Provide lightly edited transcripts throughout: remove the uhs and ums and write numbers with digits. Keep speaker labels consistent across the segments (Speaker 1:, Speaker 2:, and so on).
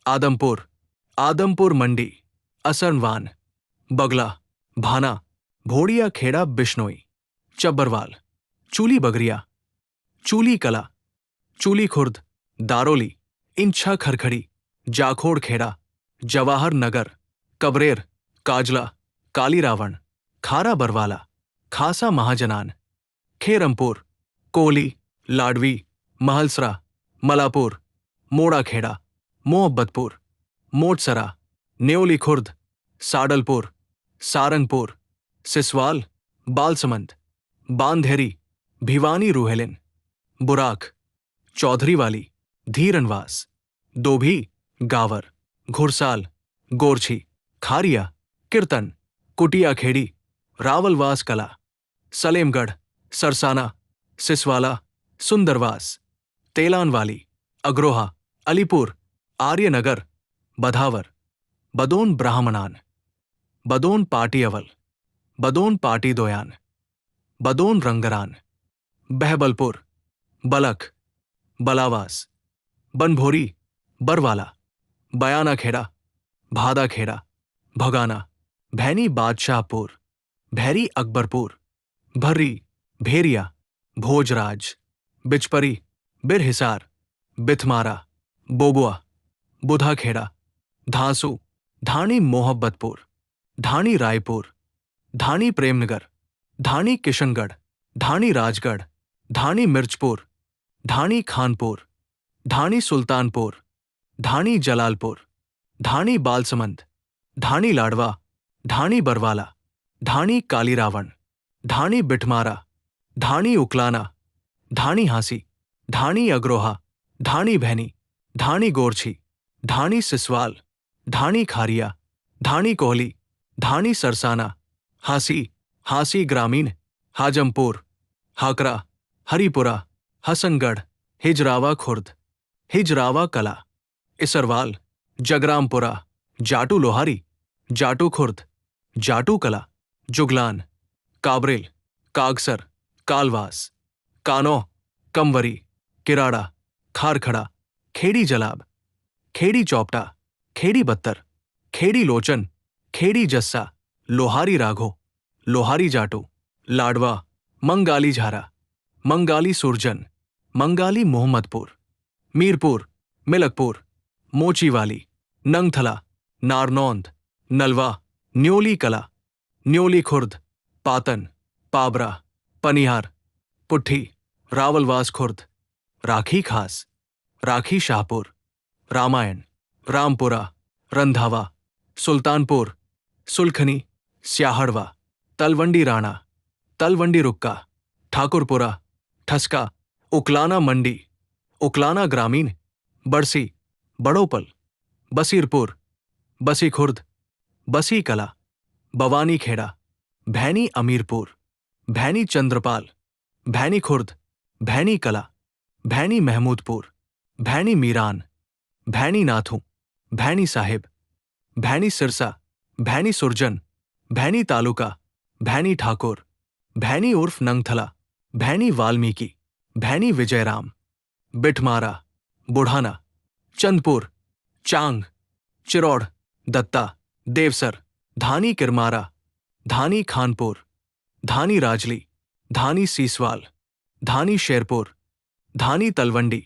Speaker 1: आदमपुर, आदमपुर मंडी, असरनवान, बगला, भाना, भोड़िया खेड़ा बिश्नोई, चब्बरवाल, चूली बगरिया, चूली कला, चूली खुर्द, दारोली, इंछा खरखड़ी, जाखोड़ खेड़ा, जवाहर नगर, कबरेर, काजला, काली रावण, खारा बरवाला, खासा महाजनान, खेरमपुर, कोहली, लाडवी, महलसरा, मलापुर, मोड़ा खेड़ा, मोहब्बतपुर, मोटसरा, न्योली खुर्द, साडलपुर, सारंगपुर, सिसवाल, बालसमंद, बांधेरी, भिवानी रूहेलिन, बुराक, चौधरी वाली, धीरनवास, दोभी, गावर, घुड़साल, गोरछी, खारिया, कीर्तन, कुटिया खेड़ी, रावलवास कला, सलेमगढ़, सरसाना, सिसवाला, सुंदरवास, तेलानवाली, अग्रोहा, अलीपुर, आर्यनगर, बधावर, बदोन ब्राह्मणान, बदोन पाटी अवल, बदोन पाटी दोयान, बदोन रंगरान, बहबलपुर, बलख, बलावास, बनभोरी, बरवाला, बयाना खेड़ा, भादा खेड़ा, भगाना, भैनी बादशाहपुर, भैरी अकबरपुर, भर्री, भेरिया, भोजराज, बिचपरी, बिरहिसार, बिथमारा, बोबुआ, बुधा खेड़ा, धांसू, धानी मोहब्बतपुर, धानी रायपुर, धानी प्रेमनगर, धानी किशनगढ़, धानी राजगढ़, धानी मिर्चपुर, धानी खानपुर, धानी सुल्तानपुर, धानी जलालपुर, धानी बालसमंद, धानी लाडवा, धानी बरवाला, धानी कालीरावण, धानी बिठमारा, धानी उकलाना, धानी हांसी, धानी अग्रोहा, धानी भैनी, धानी गोरछी, धानी सिसवाल, धानी खारिया, धानी कोहली, धानी सरसाना, हांसी, हांसी ग्रामीण, हाजमपुर, हाकरा, हरिपुरा, हसनगढ़, हिजरावा खुर्द, हिजरावा कला, इसरवाल, जगरामपुरा, जाटू लोहारी, जाटू खुर्द, जाटू कला, जुगलान, काबरेल, कागसर, कालवास, कानो, कमवरी, किराड़ा, खारखड़ा, खेड़ी जलाब, खेड़ी चौपटा, खेड़ी बत्तर, खेड़ी लोचन, खेड़ी जस्सा, लोहारी राघो, लोहारी जाटू, लाडवा, मंगाली झारा, मंगाली सुरजन, मंगाली मोहम्मदपुर, मीरपुर, मिलकपुर, मोचीवाली, नंगथला, नारनौंद, नलवा, न्योली कला, न्योली खुर्द, पातन, पाबरा, पनिहार, पुट्ठी, रावलवास खुर्द, राखी खास, राखी शाहपुर, रामायण, रामपुरा, रंधावा, सुल्तानपुर, सुलखनी, स्याहड़वा, तलवंडी राणा, तलवंडी रुक्का, ठाकुरपुरा, ठसका, उकलाना मंडी, उकलाना ग्रामीण, बड़सी, बड़ोपल, बसीरपुर, बसी खुर्द, बसी कला, बवानी खेड़ा, भैनी अमीरपुर, भैनी चंद्रपाल, भैनी खुर्द, भैनी कला, भैनी महमूदपुर, भैनी मीरान, भैनी नाथू, भैनी साहिब, भैनी सिरसा, भैनी सुरजन, भैनी तालुका, भैनी ठाकुर, भैनी उर्फ नंगथला, भैनी वाल्मीकि, भैनी विजयराम, बिठमारा, बुढ़ाना, चंदपुर, चांग, चिरौड़, दत्ता, देवसर, धानी किरमारा, धानी खानपुर, धानी राजली, धानी सीसवाल, धानी शेरपुर, धानी तलवंडी,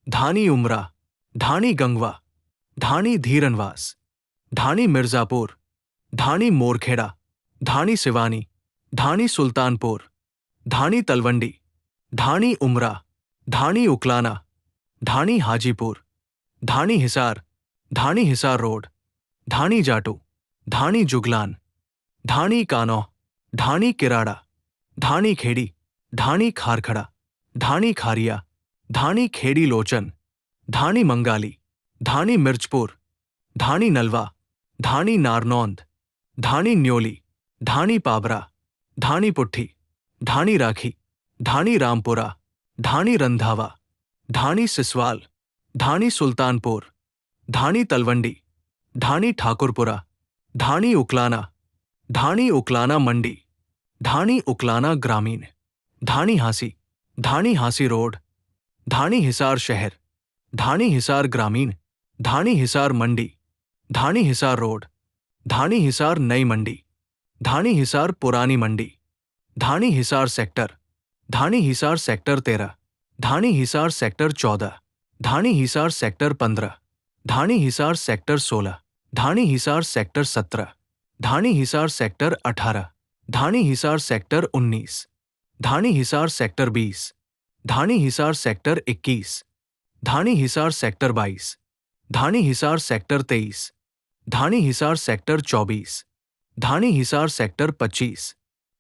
Speaker 1: धानी उमरा, धानी गंगवा, धानी धीरनवास, धानी मिर्जापुर, धानी मोरखेड़ा, धानी सिवानी, धानी सुल्तानपुर, धानी तलवंडी, धानी उमरा, धानी उकलाना, धानी हाजीपुर, धानी हिसार, धानी हिसार रोड, धानी जाटू, धानी जुगलान, धानी कानौह, धानी किराड़ा, धानी खेड़ी, धानी खारखड़ा, धानी खारिया, धानी खेड़ी लोचन, धानी मंगाली, धानी मिर्चपुर, धानी नलवा, धानी नारनौंद, धानी न्योली, धानी पाबरा, धानी पुट्ठी, धानी राखी, धानी रामपुरा, धानी रंधावा, धानी सिसवाल, धानी सुल्तानपुर, धानी तलवंडी, धानी ठाकुरपुरा, धानी उकलाना, धानी उकलाना मंडी, धानी उकलाना ग्रामीण, धानी हांसी रोड, धानी हिसार शहर, धानी हिसार ग्रामीण, धानी हिसार मंडी, धानी हिसार रोड, धानी हिसार नई मंडी, धानी हिसार पुरानी मंडी, धानी हिसार सेक्टर, धानी हिसार सेक्टर 13, धानी हिसार सेक्टर 14, धानी हिसार सेक्टर 15, धानी हिसार सेक्टर 16, धानी हिसार सेक्टर 17, धानी हिसार सेक्टर 18, धानी हिसार सेक्टर 19, धानी हिसार सेक्टर 20, धानी हिसार सेक्टर 21, धानी हिसार सेक्टर 22, धानी हिसार सेक्टर 23, धानी हिसार सेक्टर 24, धानी हिसार सेक्टर 25,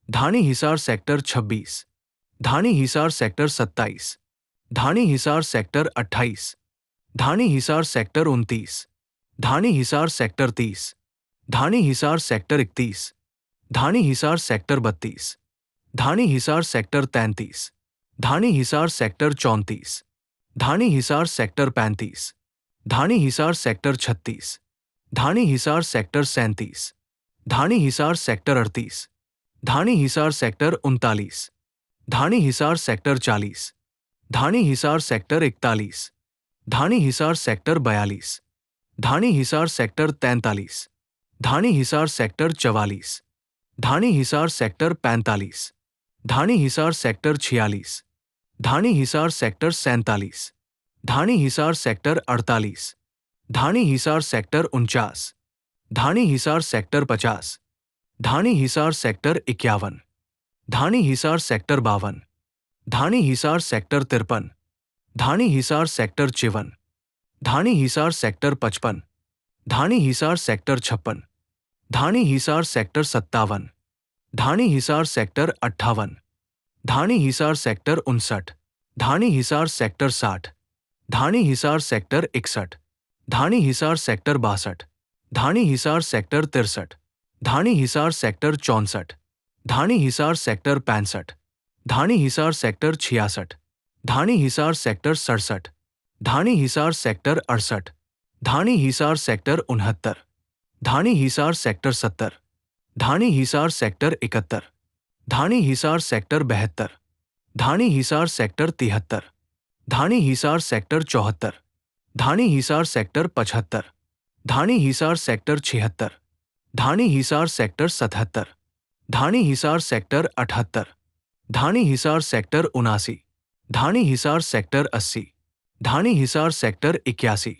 Speaker 1: धानी हिसार सेक्टर 26, धानी हिसार सेक्टर 27, धानी हिसार सेक्टर 28, धानी हिसार सेक्टर 29, धानी हिसार सेक्टर 30, धानी हिसार सेक्टर 31, धानी हिसार सेक्टर 32, धानी हिसार सेक्टर 33, धानी हिसार सेक्टर 34, धानी हिसार सेक्टर 35, धानी हिसार सेक्टर 36, धानी हिसार सेक्टर 37, धानी हिसार सेक्टर 38, धानी हिसार सेक्टर 39, धानी Hisar sector 40, धानी Hisar sector 41, धानी Hisar sector 42, धानी Hisar sector 43, धानी Hisar sector 44, धानी Hisar sector 45, धानी Hisar sector 46, धानी Hisar sector 47, धानी Hisar sector 48, धानी Hisar sector 49, धानी Hisar sector 50, धानी Hisar sector 51, धानी Hisar sector 52, धानी Hisar sector 53, धानी Hisar sector 54, धानी Hisar sector 55, धानी Hisar sector 56, धानी Hisar sector 57, धानी Hisar sector 58, धानी Hisar sector 59, धानी Hisar sector 60, धानी Hisar sector 61, धानी Hisar sector 62, धानी Hisar sector 63, धानी Hisar sector 64, धानी Hisar sector 65, धानी Hisar sector 66, धानी Hisar sector 67, धानी Hisar sector 68, धानी Hisar sector 69, धानी Hisar sector 70, धानी Hisar sector 71, धानी Hisar sector 72, धानी Hisar sector 73, धानी Hisar sector 74, धानी Hisar sector 75, धानी Hisar sector 76, धानी Hisar sector 77, धानी Hisar sector 78, धानी Hisar sector 79, धानी Hisar sector 80, धानी Hisar sector 81,